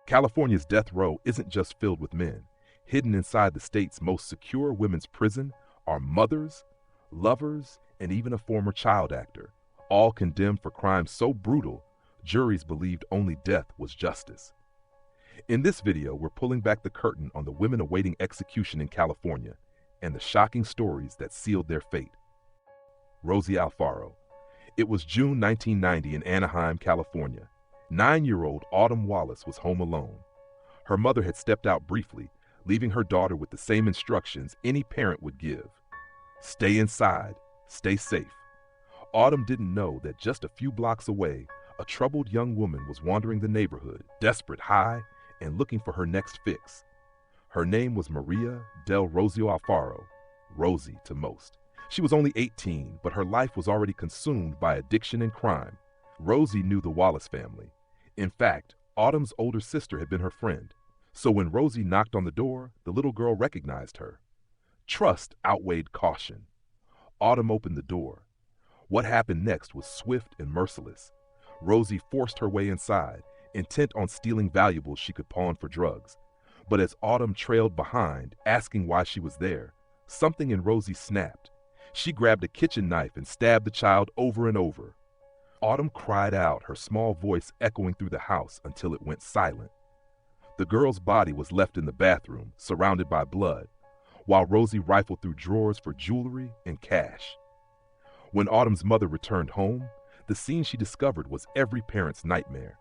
California's death row isn't just filled with men. Hidden inside the state's most secure women's prison are mothers, lovers, and even a former child actor, all condemned for crimes so brutal, juries believed only death was justice. In this video, we're pulling back the curtain on the women awaiting execution in California and the shocking stories that sealed their fate. Rosie Alfaro. It was June 1990 in Anaheim, California. 9-year-old Autumn Wallace was home alone. Her mother had stepped out briefly, leaving her daughter with the same instructions any parent would give. Stay inside, stay safe. Autumn didn't know that just a few blocks away, a troubled young woman was wandering the neighborhood, desperate, high, and looking for her next fix. Her name was Maria del Rosie Alfaro, Rosie to most. She was only 18, but her life was already consumed by addiction and crime. Rosie knew the Wallace family. In fact, Autumn's older sister had been her friend. So when Rosie knocked on the door, the little girl recognized her. Trust outweighed caution. Autumn opened the door. What happened next was swift and merciless. Rosie forced her way inside, intent on stealing valuables she could pawn for drugs. But as Autumn trailed behind, asking why she was there, something in Rosie snapped. She grabbed a kitchen knife and stabbed the child over and over. Autumn cried out, her small voice echoing through the house until it went silent. The girl's body was left in the bathroom, surrounded by blood, while Rosie rifled through drawers for jewelry and cash. When Autumn's mother returned home, the scene she discovered was every parent's nightmare.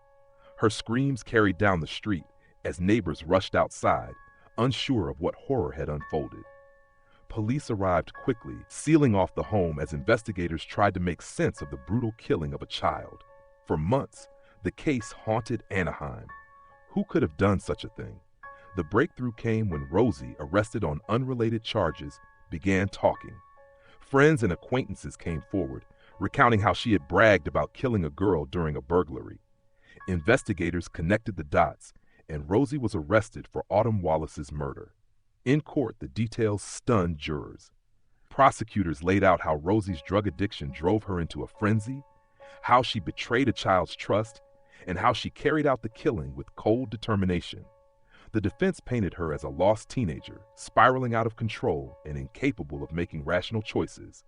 Her screams carried down the street as neighbors rushed outside, unsure of what horror had unfolded. Police arrived quickly, sealing off the home as investigators tried to make sense of the brutal killing of a child. For months, the case haunted Anaheim. Who could have done such a thing? The breakthrough came when Rosie, arrested on unrelated charges, began talking. Friends and acquaintances came forward, recounting how she had bragged about killing a girl during a burglary. Investigators connected the dots, and Rosie was arrested for Autumn Wallace's murder. In court, the details stunned jurors. Prosecutors laid out how Rosie's drug addiction drove her into a frenzy, how she betrayed a child's trust, and how she carried out the killing with cold determination. The defense painted her as a lost teenager, spiraling out of control and incapable of making rational choices.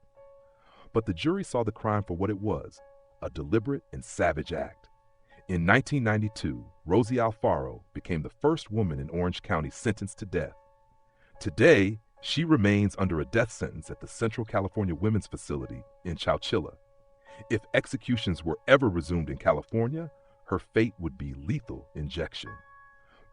But the jury saw the crime for what it was, a deliberate and savage act. In 1992, Rosie Alfaro became the first woman in Orange County sentenced to death. Today, she remains under a death sentence at the Central California Women's Facility in Chowchilla. If executions were ever resumed in California, her fate would be lethal injection.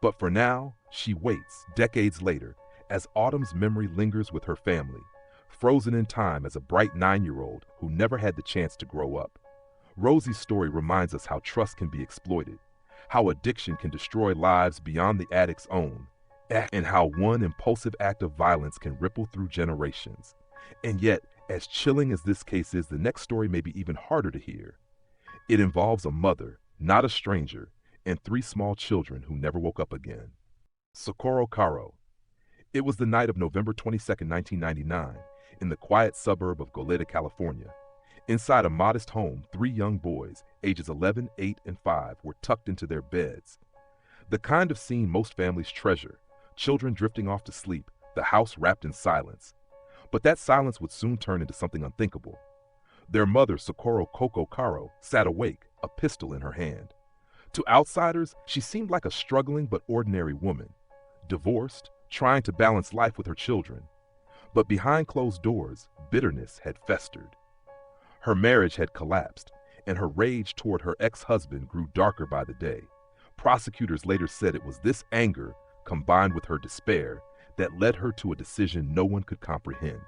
But for now, she waits, decades later, as Autumn's memory lingers with her family, frozen in time as a bright 9-year-old who never had the chance to grow up. Rosie's story reminds us how trust can be exploited, how addiction can destroy lives beyond the addict's own, and how one impulsive act of violence can ripple through generations. And yet, as chilling as this case is, the next story may be even harder to hear. It involves a mother, not a stranger, and 3 small children who never woke up again. Socorro Caro. It was the night of November 22, 1999, in the quiet suburb of Goleta, California. Inside a modest home, 3 young boys, ages 11, 8, and 5, were tucked into their beds. The kind of scene most families treasure. Children drifting off to sleep, the house wrapped in silence. But that silence would soon turn into something unthinkable. Their mother, Socorro Caro, sat awake, a pistol in her hand. To outsiders, she seemed like a struggling but ordinary woman, divorced, trying to balance life with her children. But behind closed doors, bitterness had festered. Her marriage had collapsed, and her rage toward her ex-husband grew darker by the day. Prosecutors later said it was this anger, combined with her despair, that led her to a decision no one could comprehend.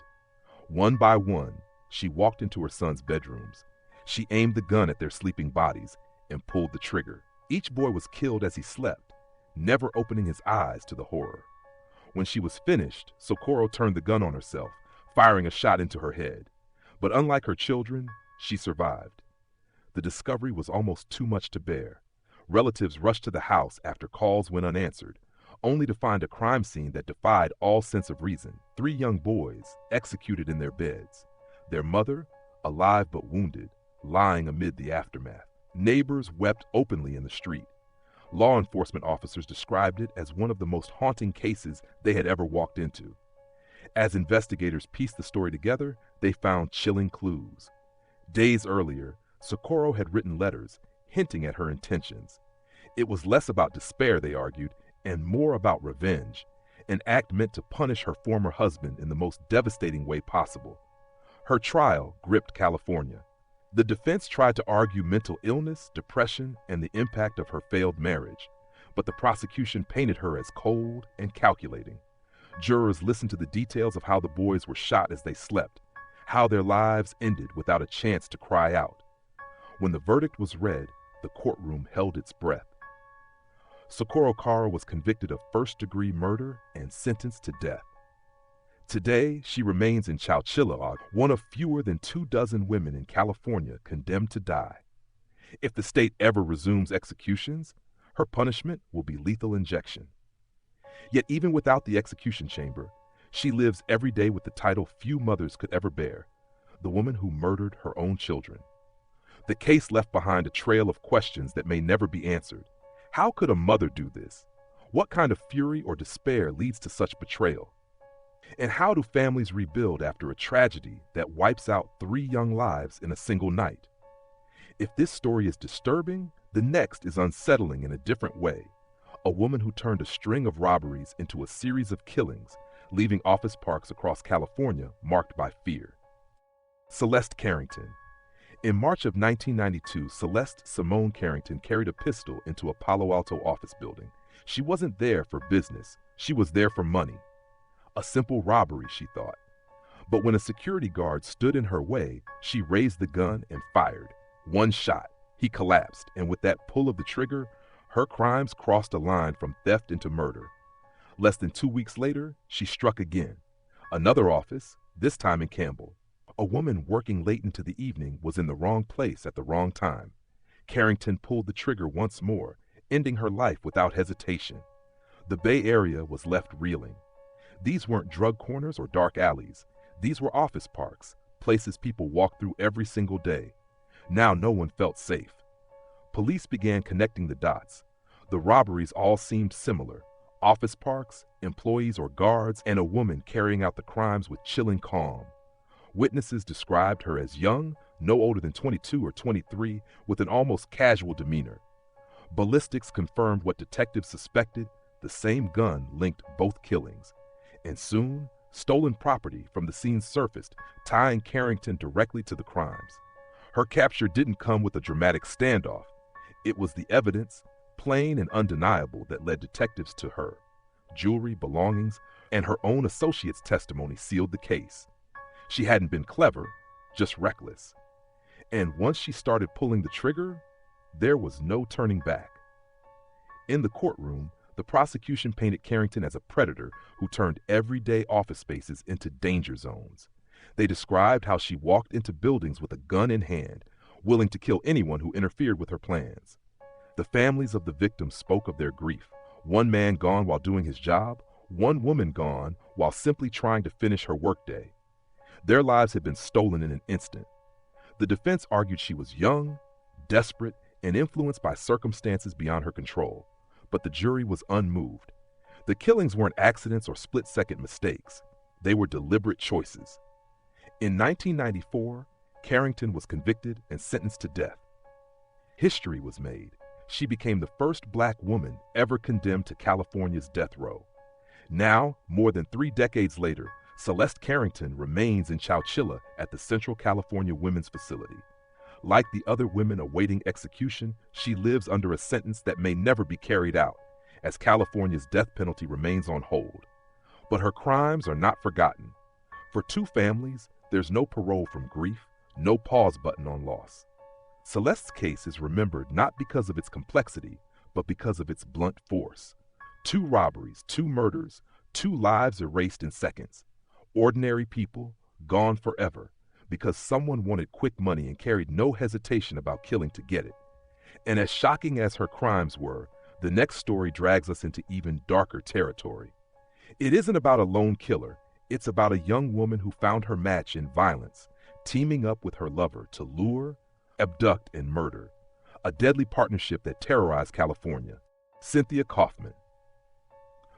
One by one, she walked into her son's bedrooms. She aimed the gun at their sleeping bodies and pulled the trigger. Each boy was killed as he slept, never opening his eyes to the horror. When she was finished, Socorro turned the gun on herself, firing a shot into her head. But unlike her children, she survived. The discovery was almost too much to bear. Relatives rushed to the house after calls went unanswered, only to find a crime scene that defied all sense of reason. 3 young boys executed in their beds. Their mother, alive but wounded, lying amid the aftermath. Neighbors wept openly in the street. Law enforcement officers described it as one of the most haunting cases they had ever walked into. As investigators pieced the story together, they found chilling clues. Days earlier, Socorro had written letters hinting at her intentions. It was less about despair, they argued, and more about revenge, an act meant to punish her former husband in the most devastating way possible. Her trial gripped California. The defense tried to argue mental illness, depression, and the impact of her failed marriage, but the prosecution painted her as cold and calculating. Jurors listened to the details of how the boys were shot as they slept, how their lives ended without a chance to cry out. When the verdict was read, the courtroom held its breath. Socorro Caro was convicted of first-degree murder and sentenced to death. Today, she remains in Chowchilla, one of fewer than 24 women in California condemned to die. If the state ever resumes executions, her punishment will be lethal injection. Yet even without the execution chamber, she lives every day with the title few mothers could ever bear, the woman who murdered her own children. The case left behind a trail of questions that may never be answered. How could a mother do this? What kind of fury or despair leads to such betrayal? And how do families rebuild after a tragedy that wipes out 3 young lives in a single night? If this story is disturbing, the next is unsettling in a different way. A woman who turned a string of robberies into a series of killings, leaving office parks across California marked by fear. Celeste Carrington. In March of 1992, Celeste Simone Carrington carried a pistol into a Palo Alto office building. She wasn't there for business. She was there for money. A simple robbery, she thought. But when a security guard stood in her way, she raised the gun and fired. One shot. He collapsed, and with that pull of the trigger, her crimes crossed a line from theft into murder. Less than 2 weeks later, she struck again. Another office, this time in Campbell. A woman working late into the evening was in the wrong place at the wrong time. Carrington pulled the trigger once more, ending her life without hesitation. The Bay Area was left reeling. These weren't drug corners or dark alleys. These were office parks, places people walked through every single day. Now no one felt safe. Police began connecting the dots. The robberies all seemed similar. Office parks, employees or guards, and a woman carrying out the crimes with chilling calm. Witnesses described her as young, no older than 22 or 23, with an almost casual demeanor. Ballistics confirmed what detectives suspected. The same gun linked both killings. And soon, stolen property from the scene surfaced, tying Carrington directly to the crimes. Her capture didn't come with a dramatic standoff. It was the evidence, plain and undeniable, that led detectives to her. Jewelry, belongings, and her own associate's testimony sealed the case. She hadn't been clever, just reckless. And once she started pulling the trigger, there was no turning back. In the courtroom, the prosecution painted Carrington as a predator who turned everyday office spaces into danger zones. They described how she walked into buildings with a gun in hand, willing to kill anyone who interfered with her plans. The families of the victims spoke of their grief. One man gone while doing his job, one woman gone while simply trying to finish her workday. Their lives had been stolen in an instant. The defense argued she was young, desperate, and influenced by circumstances beyond her control. But the jury was unmoved. The killings weren't accidents or split-second mistakes. They were deliberate choices. In 1994, Carrington was convicted and sentenced to death. History was made. She became the first black woman ever condemned to California's death row. Now, more than 3 decades later, Celeste Carrington remains in Chowchilla at the Central California Women's Facility. Like the other women awaiting execution, she lives under a sentence that may never be carried out, as California's death penalty remains on hold. But her crimes are not forgotten. For 2 families, there's no parole from grief, no pause button on loss. Celeste's case is remembered not because of its complexity, but because of its blunt force. 2 robberies, 2 murders, 2 lives erased in seconds. Ordinary people, gone forever, because someone wanted quick money and carried no hesitation about killing to get it. And as shocking as her crimes were, the next story drags us into even darker territory. It isn't about a lone killer. It's about a young woman who found her match in violence, teaming up with her lover to lure, abduct, and murder. A deadly partnership that terrorized California. Cynthia Kaufman.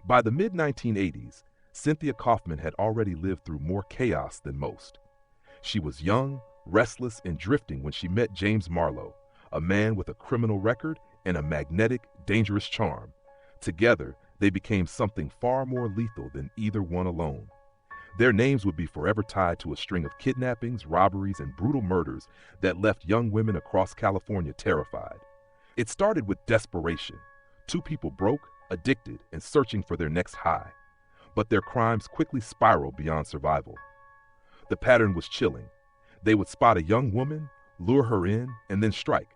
By the mid-1980s, Cynthia Kaufman had already lived through more chaos than most. She was young, restless, and drifting when she met James Marlowe, a man with a criminal record and a magnetic, dangerous charm. Together, they became something far more lethal than either one alone. Their names would be forever tied to a string of kidnappings, robberies, and brutal murders that left young women across California terrified. It started with desperation. Two people broke, addicted, and searching for their next high. But their crimes quickly spiraled beyond survival. The pattern was chilling. They would spot a young woman, lure her in, and then strike.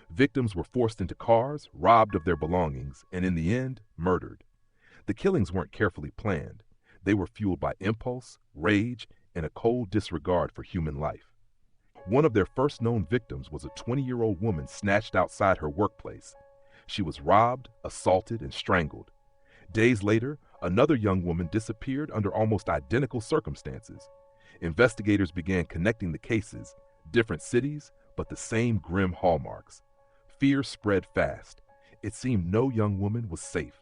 Victims were forced into cars, robbed of their belongings, and in the end, murdered. The killings weren't carefully planned. They were fueled by impulse, rage, and a cold disregard for human life. One of their first known victims was a 20-year-old woman snatched outside her workplace. She was robbed, assaulted, and strangled. Days later, another young woman disappeared under almost identical circumstances. Investigators began connecting the cases, different cities, but the same grim hallmarks. Fear spread fast. It seemed no young woman was safe.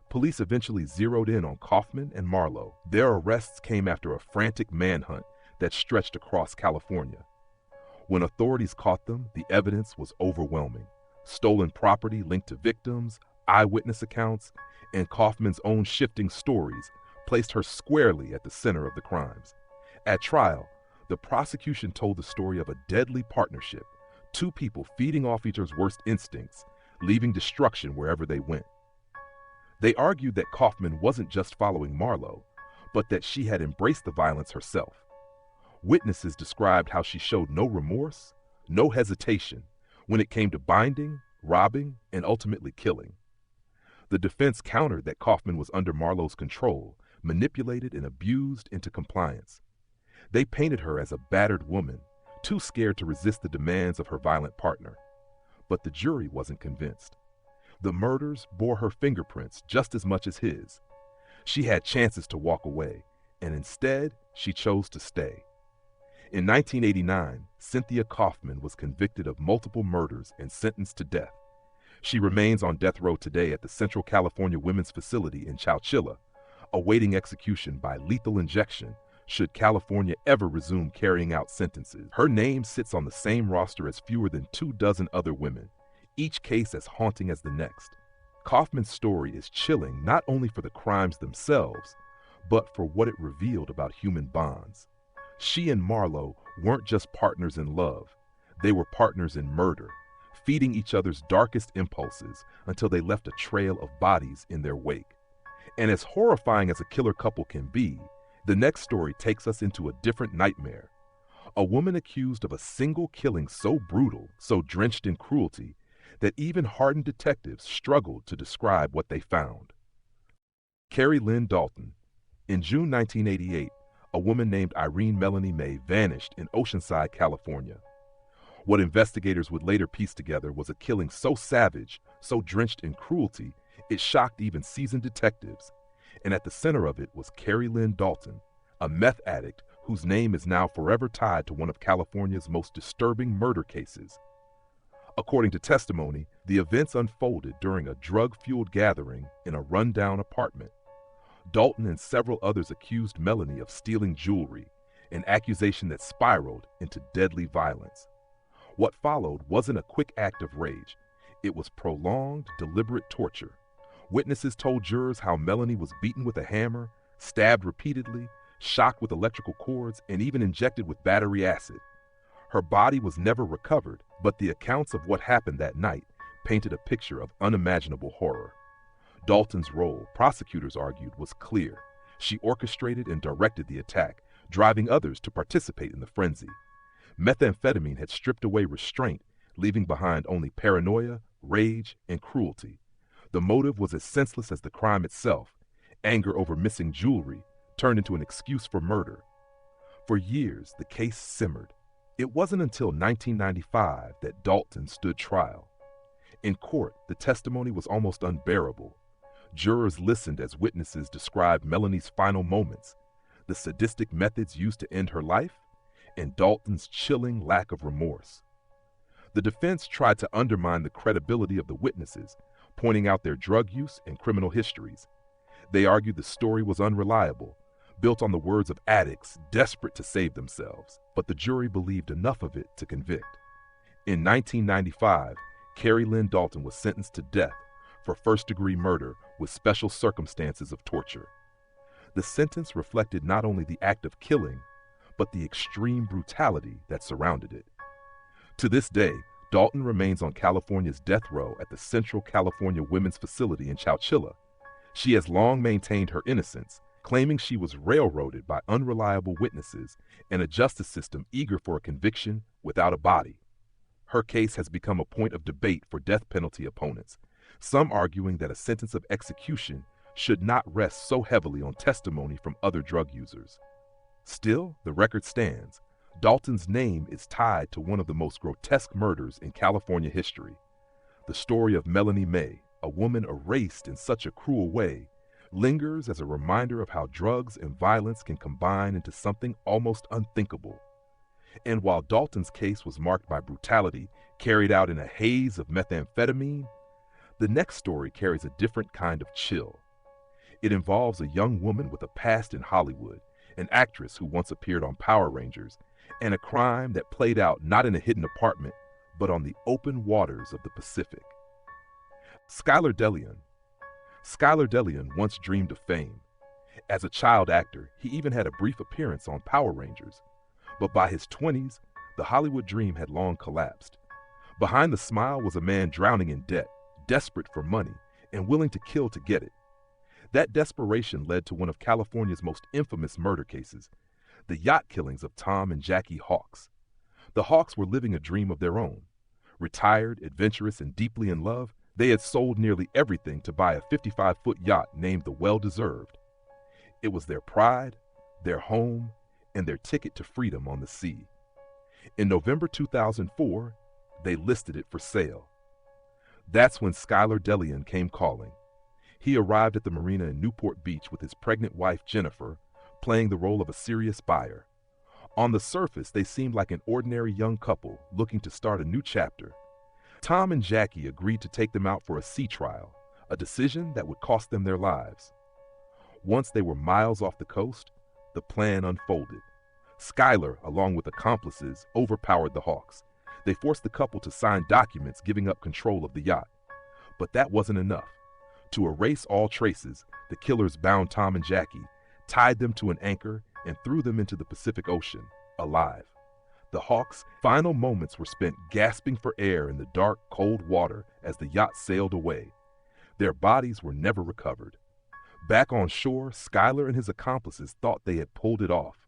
Police eventually zeroed in on Kaufman and Marlowe. Their arrests came after a frantic manhunt that stretched across California. When authorities caught them, the evidence was overwhelming. Stolen property linked to victims, eyewitness accounts, and Kaufman's own shifting stories placed her squarely at the center of the crimes. At trial, the prosecution told the story of a deadly partnership, two people feeding off each other's worst instincts, leaving destruction wherever they went. They argued that Kaufman wasn't just following Marlowe, but that she had embraced the violence herself. Witnesses described how she showed no remorse, no hesitation, when it came to binding, robbing, and ultimately killing. The defense countered that Kaufman was under Marlowe's control, manipulated and abused into compliance. They painted her as a battered woman, too scared to resist the demands of her violent partner. But the jury wasn't convinced. The murders bore her fingerprints just as much as his. She had chances to walk away, and instead, she chose to stay. In 1989, Cynthia Kaufman was convicted of multiple murders and sentenced to death. She remains on death row today at the Central California Women's Facility in Chowchilla, awaiting execution by lethal injection should California ever resume carrying out sentences. Her name sits on the same roster as fewer than 24 other women, each case as haunting as the next. Kaufman's story is chilling not only for the crimes themselves, but for what it revealed about human bonds. She and Marlowe weren't just partners in love, they were partners in murder, feeding each other's darkest impulses until they left a trail of bodies in their wake. And as horrifying as a killer couple can be, the next story takes us into a different nightmare. A woman accused of a single killing so brutal, so drenched in cruelty, that even hardened detectives struggled to describe what they found. Carrie Lynn Dalton. In June 1988, a woman named Irene Melanie May vanished in Oceanside, California. What investigators would later piece together was a killing so savage, so drenched in cruelty, it shocked even seasoned detectives. And at the center of it was Carrie Lynn Dalton, a meth addict whose name is now forever tied to one of California's most disturbing murder cases. According to testimony, the events unfolded during a drug-fueled gathering in a rundown apartment. Dalton and several others accused Melanie of stealing jewelry, an accusation that spiraled into deadly violence. What followed wasn't a quick act of rage. It was prolonged, deliberate torture. Witnesses told jurors how Melanie was beaten with a hammer, stabbed repeatedly, shocked with electrical cords, and even injected with battery acid. Her body was never recovered, but the accounts of what happened that night painted a picture of unimaginable horror. Dalton's role, prosecutors argued, was clear. She orchestrated and directed the attack, driving others to participate in the frenzy. Methamphetamine had stripped away restraint, leaving behind only paranoia, rage, and cruelty. The motive was as senseless as the crime itself. Anger over missing jewelry turned into an excuse for murder. For years, the case simmered. It wasn't until 1995 that Dalton stood trial. In court, the testimony was almost unbearable. Jurors listened as witnesses described Melanie's final moments, the sadistic methods used to end her life, and Dalton's chilling lack of remorse. The defense tried to undermine the credibility of the witnesses, pointing out their drug use and criminal histories. They argued the story was unreliable, built on the words of addicts desperate to save themselves, but the jury believed enough of it to convict. In 1995, Carrie Dalton was sentenced to death for first-degree murder with special circumstances of torture. The sentence reflected not only the act of killing, but the extreme brutality that surrounded it. To this day, Dalton remains on California's death row at the Central California Women's Facility in Chowchilla. She has long maintained her innocence, claiming she was railroaded by unreliable witnesses and a justice system eager for a conviction without a body. Her case has become a point of debate for death penalty opponents, some arguing that a sentence of execution should not rest so heavily on testimony from other drug users. Still, the record stands. Dalton's name is tied to one of the most grotesque murders in California history. The story of Melanie May, a woman erased in such a cruel way, lingers as a reminder of how drugs and violence can combine into something almost unthinkable. And while Dalton's case was marked by brutality carried out in a haze of methamphetamine, the next story carries a different kind of chill. It involves a young woman with a past in Hollywood, an actress who once appeared on Power Rangers, and a crime that played out not in a hidden apartment, but on the open waters of the Pacific. Skylar Deleon. Skylar Deleon once dreamed of fame. As a child actor, he even had a brief appearance on Power Rangers. But by his 20s, the Hollywood dream had long collapsed. Behind the smile was a man drowning in debt, desperate for money, and willing to kill to get it. That desperation led to one of California's most infamous murder cases, the yacht killings of Tom and Jackie Hawks. The Hawks were living a dream of their own. Retired, adventurous, and deeply in love, they had sold nearly everything to buy a 55-foot yacht named the Well-Deserved. It was their pride, their home, and their ticket to freedom on the sea. In November 2004, they listed it for sale. That's when Skylar Deleon came calling. He arrived at the marina in Newport Beach with his pregnant wife, Jennifer, playing the role of a serious buyer. On the surface, they seemed like an ordinary young couple looking to start a new chapter. Tom and Jackie agreed to take them out for a sea trial, a decision that would cost them their lives. Once they were miles off the coast, the plan unfolded. Skylar, along with accomplices, overpowered the Hawks. They forced the couple to sign documents giving up control of the yacht. But that wasn't enough. To erase all traces, the killers bound Tom and Jackie, tied them to an anchor, and threw them into the Pacific Ocean, alive. The Hawks' final moments were spent gasping for air in the dark, cold water as the yacht sailed away. Their bodies were never recovered. Back on shore, Skylar and his accomplices thought they had pulled it off.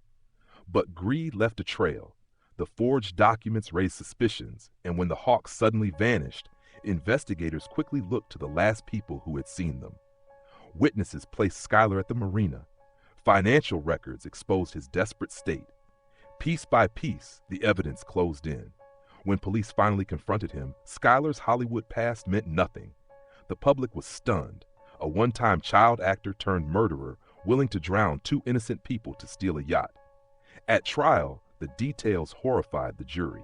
But greed left a trail. The forged documents raised suspicions, and when the Hawks suddenly vanished, investigators quickly looked to the last people who had seen them. Witnesses placed Skylar at the marina. Financial records exposed his desperate state. Piece by piece, the evidence closed in. When police finally confronted him, Skylar's Hollywood past meant nothing. The public was stunned. A one-time child actor turned murderer willing to drown two innocent people to steal a yacht. At trial, the details horrified the jury.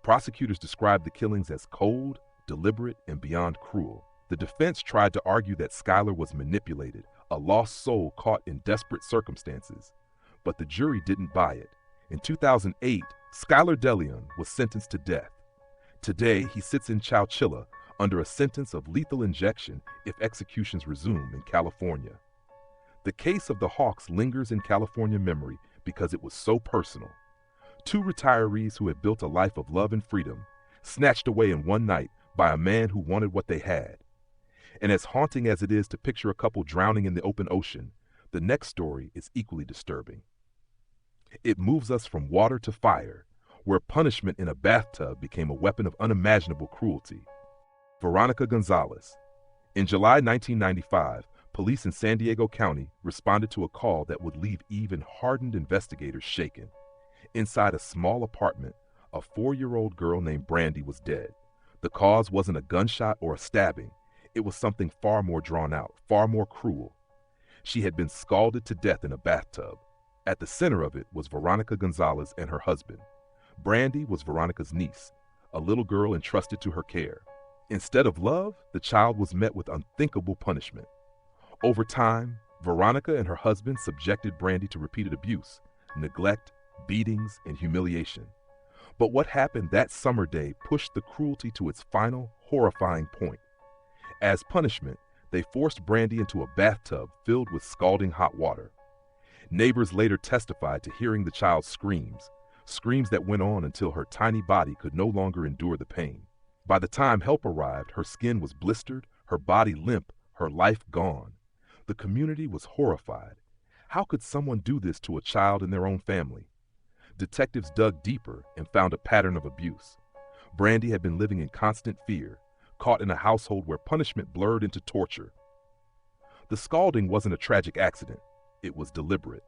Prosecutors described the killings as cold, deliberate, and beyond cruel. The defense tried to argue that Skylar was manipulated, a lost soul caught in desperate circumstances. But the jury didn't buy it. In 2008, Skylar Deleon was sentenced to death. Today, he sits in Chowchilla under a sentence of lethal injection if executions resume in California. The case of the Hawks lingers in California memory because it was so personal. Two retirees who had built a life of love and freedom, snatched away in one night by a man who wanted what they had. And as haunting as it is to picture a couple drowning in the open ocean, the next story is equally disturbing. It moves us from water to fire, where punishment in a bathtub became a weapon of unimaginable cruelty. Veronica Gonzalez. In July 1995, police in San Diego County responded to a call that would leave even hardened investigators shaken. Inside a small apartment, a 4-year-old girl named Brandy was dead. The cause wasn't a gunshot or a stabbing. It was something far more drawn out, far more cruel. She had been scalded to death in a bathtub. At the center of it was Veronica Gonzalez and her husband. Brandy was Veronica's niece, a little girl entrusted to her care. Instead of love, the child was met with unthinkable punishment. Over time, Veronica and her husband subjected Brandy to repeated abuse, neglect, beatings, and humiliation. But what happened that summer day pushed the cruelty to its final, horrifying point. As punishment, they forced Brandy into a bathtub filled with scalding hot water. Neighbors later testified to hearing the child's screams that went on until her tiny body could no longer endure the pain. By the time help arrived, her skin was blistered, her body limp, her life gone. The community was horrified. How could someone do this to a child in their own family? Detectives dug deeper and found a pattern of abuse. Brandy had been living in constant fear, caught in a household where punishment blurred into torture. The scalding wasn't a tragic accident. It was deliberate.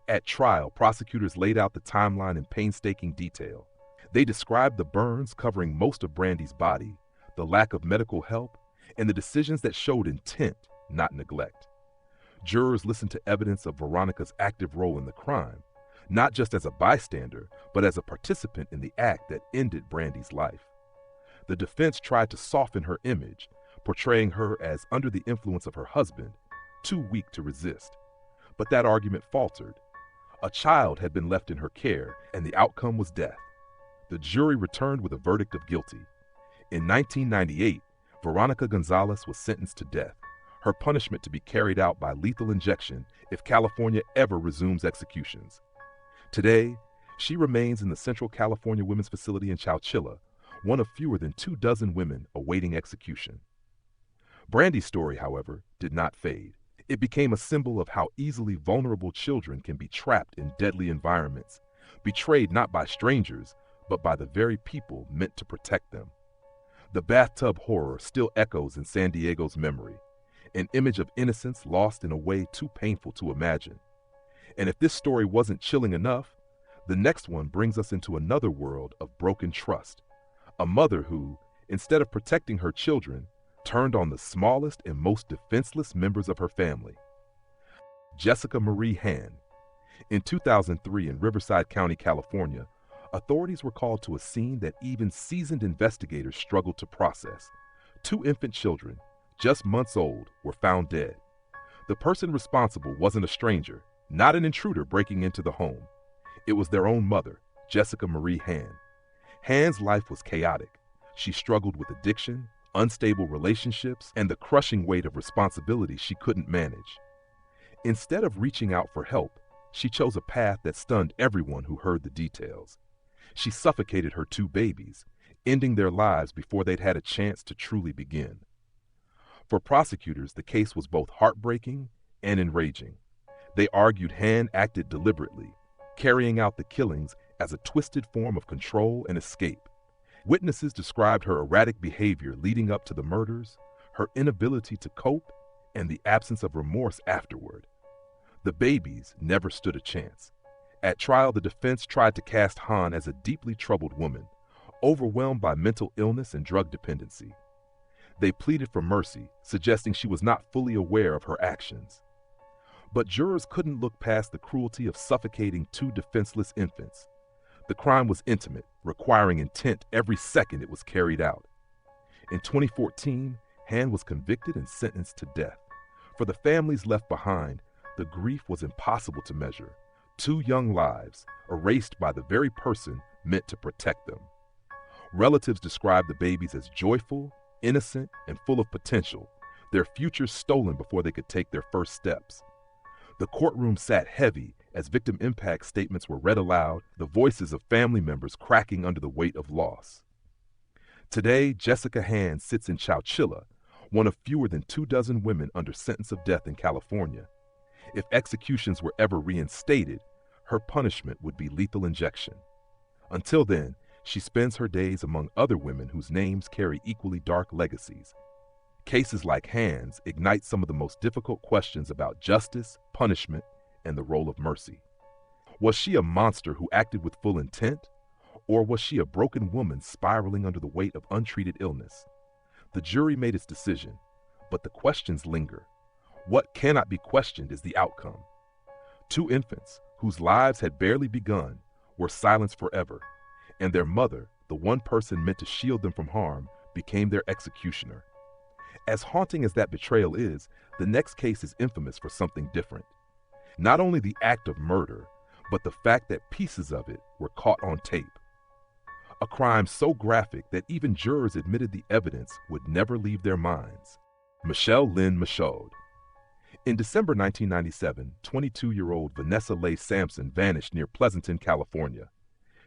At trial, prosecutors laid out the timeline in painstaking detail. They described the burns covering most of Brandy's body, the lack of medical help, and the decisions that showed intent, not neglect. Jurors listened to evidence of Veronica's active role in the crime, not just as a bystander, but as a participant in the act that ended Brandy's life. The defense tried to soften her image, portraying her as under the influence of her husband, too weak to resist. But that argument faltered. A child had been left in her care, and the outcome was death. The jury returned with a verdict of guilty. In 1998, Veronica Gonzalez was sentenced to death, her punishment to be carried out by lethal injection if California ever resumes executions. Today, she remains in the Central California Women's Facility in Chowchilla, one of fewer than 24 women awaiting execution. Brandy's story, however, did not fade. It became a symbol of how easily vulnerable children can be trapped in deadly environments, betrayed not by strangers, but by the very people meant to protect them. The bathtub horror still echoes in San Diego's memory, an image of innocence lost in a way too painful to imagine. And if this story wasn't chilling enough, the next one brings us into another world of broken trust. A mother who, instead of protecting her children, turned on the smallest and most defenseless members of her family. Jessica Marie Hand. In 2003 in Riverside County, California, authorities were called to a scene that even seasoned investigators struggled to process. 2 infant children, just months old, were found dead. The person responsible wasn't a stranger, not an intruder breaking into the home. It was their own mother, Jessica Marie Hand. Hand's life was chaotic. She struggled with addiction, unstable relationships, and the crushing weight of responsibility she couldn't manage. Instead of reaching out for help, she chose a path that stunned everyone who heard the details. She suffocated her 2 babies, ending their lives before they'd had a chance to truly begin. For prosecutors, the case was both heartbreaking and enraging. They argued Hand acted deliberately, carrying out the killings as a twisted form of control and escape. Witnesses described her erratic behavior leading up to the murders, her inability to cope, and the absence of remorse afterward. The babies never stood a chance. At trial, the defense tried to cast Han as a deeply troubled woman, overwhelmed by mental illness and drug dependency. They pleaded for mercy, suggesting she was not fully aware of her actions. But jurors couldn't look past the cruelty of suffocating 2 defenseless infants. The crime was intimate, requiring intent every second it was carried out. In 2014, Hand was convicted and sentenced to death. For the families left behind, the grief was impossible to measure. 2 young lives, erased by the very person meant to protect them. Relatives described the babies as joyful, innocent, and full of potential, their futures stolen before they could take their first steps. The courtroom sat heavy as victim impact statements were read aloud, the voices of family members cracking under the weight of loss. Today, Jessica Hand sits in Chowchilla, one of fewer than 24 women under sentence of death in California. If executions were ever reinstated, her punishment would be lethal injection. Until then, she spends her days among other women whose names carry equally dark legacies. Cases like Hand's ignite some of the most difficult questions about justice, punishment, and the role of mercy. Was she a monster who acted with full intent, or was she a broken woman spiraling under the weight of untreated illness? The jury made its decision, but the questions linger. What cannot be questioned is the outcome. 2 infants, whose lives had barely begun, were silenced forever, and their mother, the one person meant to shield them from harm, became their executioner. As haunting as that betrayal is, the next case is infamous for something different. Not only the act of murder, but the fact that pieces of it were caught on tape. A crime so graphic that even jurors admitted the evidence would never leave their minds. Lynn Mich. In December 1997, 22-year-old Vanessa Leigh Sampson vanished near Pleasanton, California.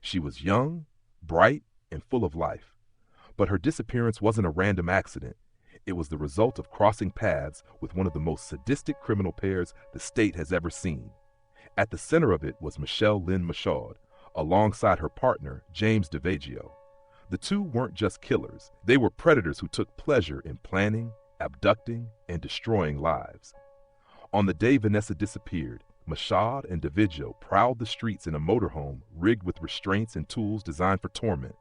She was young, bright, and full of life. But her disappearance wasn't a random accident. It was the result of crossing paths with one of the most sadistic criminal pairs the state has ever seen. At the center of it was Lynn Mich, alongside her partner, James DeVaggio. The two weren't just killers. They were predators who took pleasure in planning, abducting, and destroying lives. On the day Vanessa disappeared, Mich and DeVaggio prowled the streets in a motorhome rigged with restraints and tools designed for torment.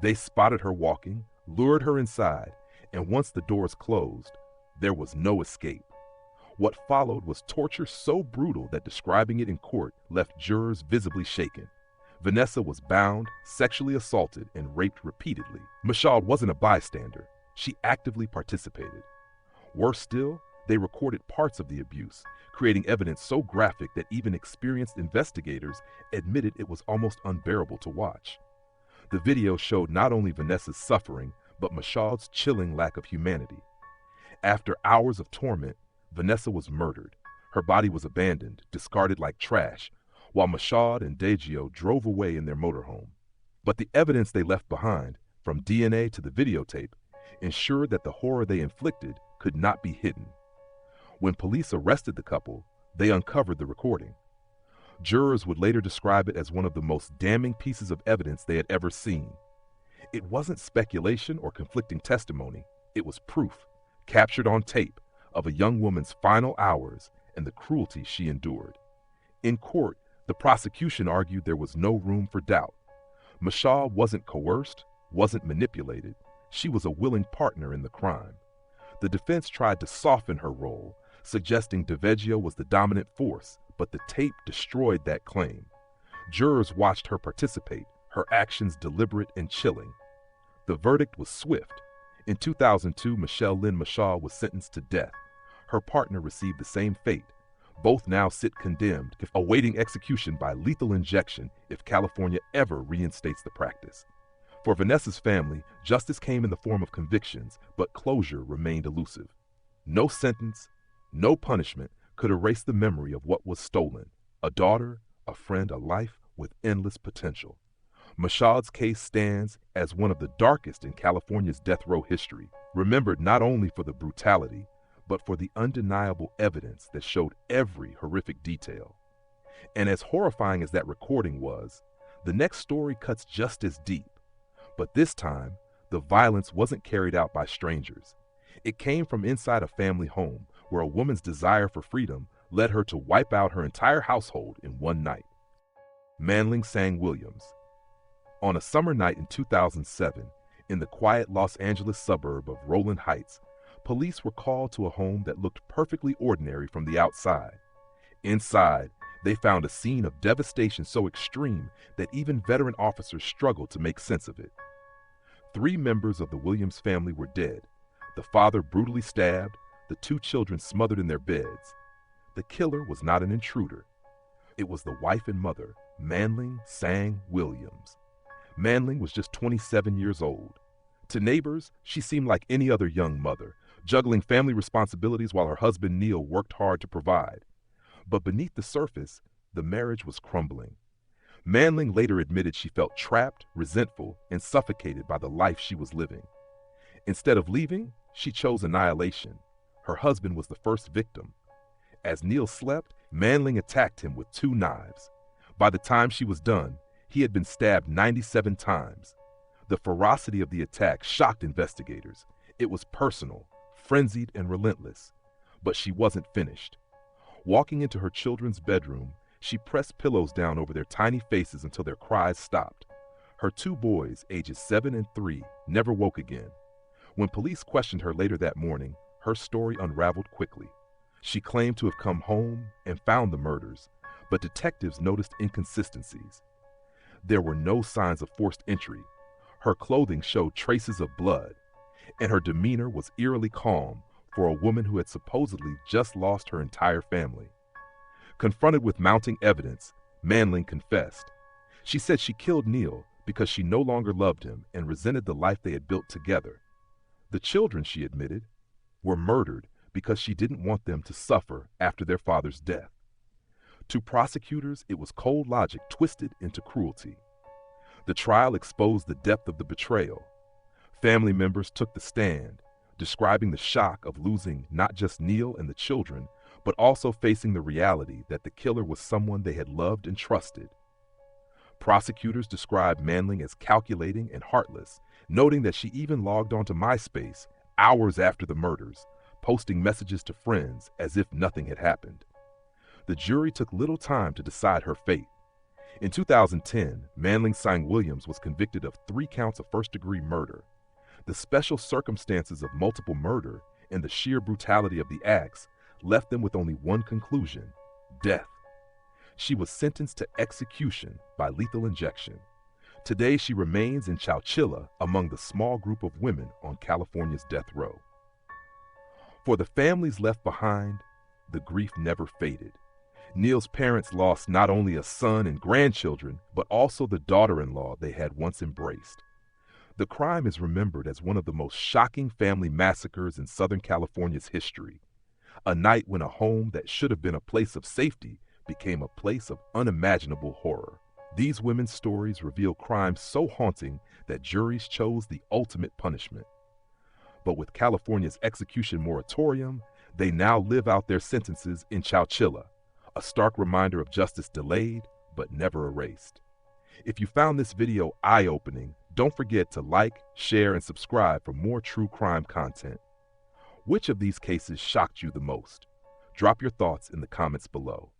They spotted her walking, lured her inside, and once the doors closed, there was no escape. What followed was torture so brutal that describing it in court left jurors visibly shaken. Vanessa was bound, sexually assaulted, and raped repeatedly. Mich wasn't a bystander. She actively participated. Worse still, they recorded parts of the abuse, creating evidence so graphic that even experienced investigators admitted it was almost unbearable to watch. The video showed not only Vanessa's suffering, but Mich's chilling lack of humanity. After hours of torment, Vanessa was murdered. Her body was abandoned, discarded like trash, while Mich and DeVaggio drove away in their motorhome. But the evidence they left behind, from DNA to the videotape, ensured that the horror they inflicted could not be hidden. When police arrested the couple, they uncovered the recording. Jurors would later describe it as one of the most damning pieces of evidence they had ever seen. It wasn't speculation or conflicting testimony. It was proof, captured on tape, of a young woman's final hours and the cruelty she endured. In court, the prosecution argued there was no room for doubt. Mich wasn't coerced, wasn't manipulated. She was a willing partner in the crime. The defense tried to soften her role, suggesting DeVaggio was the dominant force, but the tape destroyed that claim. Jurors watched her participate, her actions deliberate and chilling. The verdict was swift. In 2002, Lynn Mich was sentenced to death. Her partner received the same fate. Both now sit condemned, awaiting execution by lethal injection if California ever reinstates the practice. For Vanessa's family, justice came in the form of convictions, but closure remained elusive. No sentence, no punishment could erase the memory of what was stolen: a daughter, a friend, a life with endless potential. Mich's case stands as one of the darkest in California's death row history, remembered not only for the brutality, but for the undeniable evidence that showed every horrific detail. And as horrifying as that recording was, the next story cuts just as deep. But this time, the violence wasn't carried out by strangers. It came from inside a family home where a woman's desire for freedom led her to wipe out her entire household in one night. Manling Williams. On a summer night in 2007, in the quiet Los Angeles suburb of Rowland Heights, police were called to a home that looked perfectly ordinary from the outside. Inside, they found a scene of devastation so extreme that even veteran officers struggled to make sense of it. 3 members of the Williams family were dead, the father brutally stabbed, the 2 children smothered in their beds. The killer was not an intruder. It was the wife and mother, Manling Williams. Manling was just 27 years old. To neighbors, she seemed like any other young mother, juggling family responsibilities while her husband Neil worked hard to provide. But beneath the surface, the marriage was crumbling. Manling later admitted she felt trapped, resentful, and suffocated by the life she was living. Instead of leaving, she chose annihilation. Her husband was the first victim. As Neil slept, Manling attacked him with 2 knives. By the time she was done, he had been stabbed 97 times. The ferocity of the attack shocked investigators. It was personal, frenzied, and relentless. But she wasn't finished. Walking into her children's bedroom, she pressed pillows down over their tiny faces until their cries stopped. Her 2 boys, ages 7 and 3, never woke again. When police questioned her later that morning, her story unraveled quickly. She claimed to have come home and found the murders, but detectives noticed inconsistencies. There were no signs of forced entry. Her clothing showed traces of blood, and her demeanor was eerily calm for a woman who had supposedly just lost her entire family. Confronted with mounting evidence, Manling confessed. She said she killed Neil because she no longer loved him and resented the life they had built together. The children, she admitted, were murdered because she didn't want them to suffer after their father's death. To prosecutors, it was cold logic twisted into cruelty. The trial exposed the depth of the betrayal. Family members took the stand, describing the shock of losing not just Neil and the children, but also facing the reality that the killer was someone they had loved and trusted. Prosecutors described Manling as calculating and heartless, noting that she even logged onto MySpace hours after the murders, posting messages to friends as if nothing had happened. The jury took little time to decide her fate. In 2010, Manling Williams was convicted of 3 counts of first-degree murder. The special circumstances of multiple murder and the sheer brutality of the acts left them with only one conclusion: death. She was sentenced to execution by lethal injection. Today, she remains in Chowchilla among the small group of women on California's death row. For the families left behind, the grief never faded. Neil's parents lost not only a son and grandchildren, but also the daughter-in-law they had once embraced. The crime is remembered as one of the most shocking family massacres in Southern California's history. A night when a home that should have been a place of safety became a place of unimaginable horror. These women's stories reveal crimes so haunting that juries chose the ultimate punishment. But with California's execution moratorium, they now live out their sentences in Chowchilla, a stark reminder of justice delayed but never erased. If you found this video eye-opening, don't forget to like, share, and subscribe for more true crime content. Which of these cases shocked you the most? Drop your thoughts in the comments below.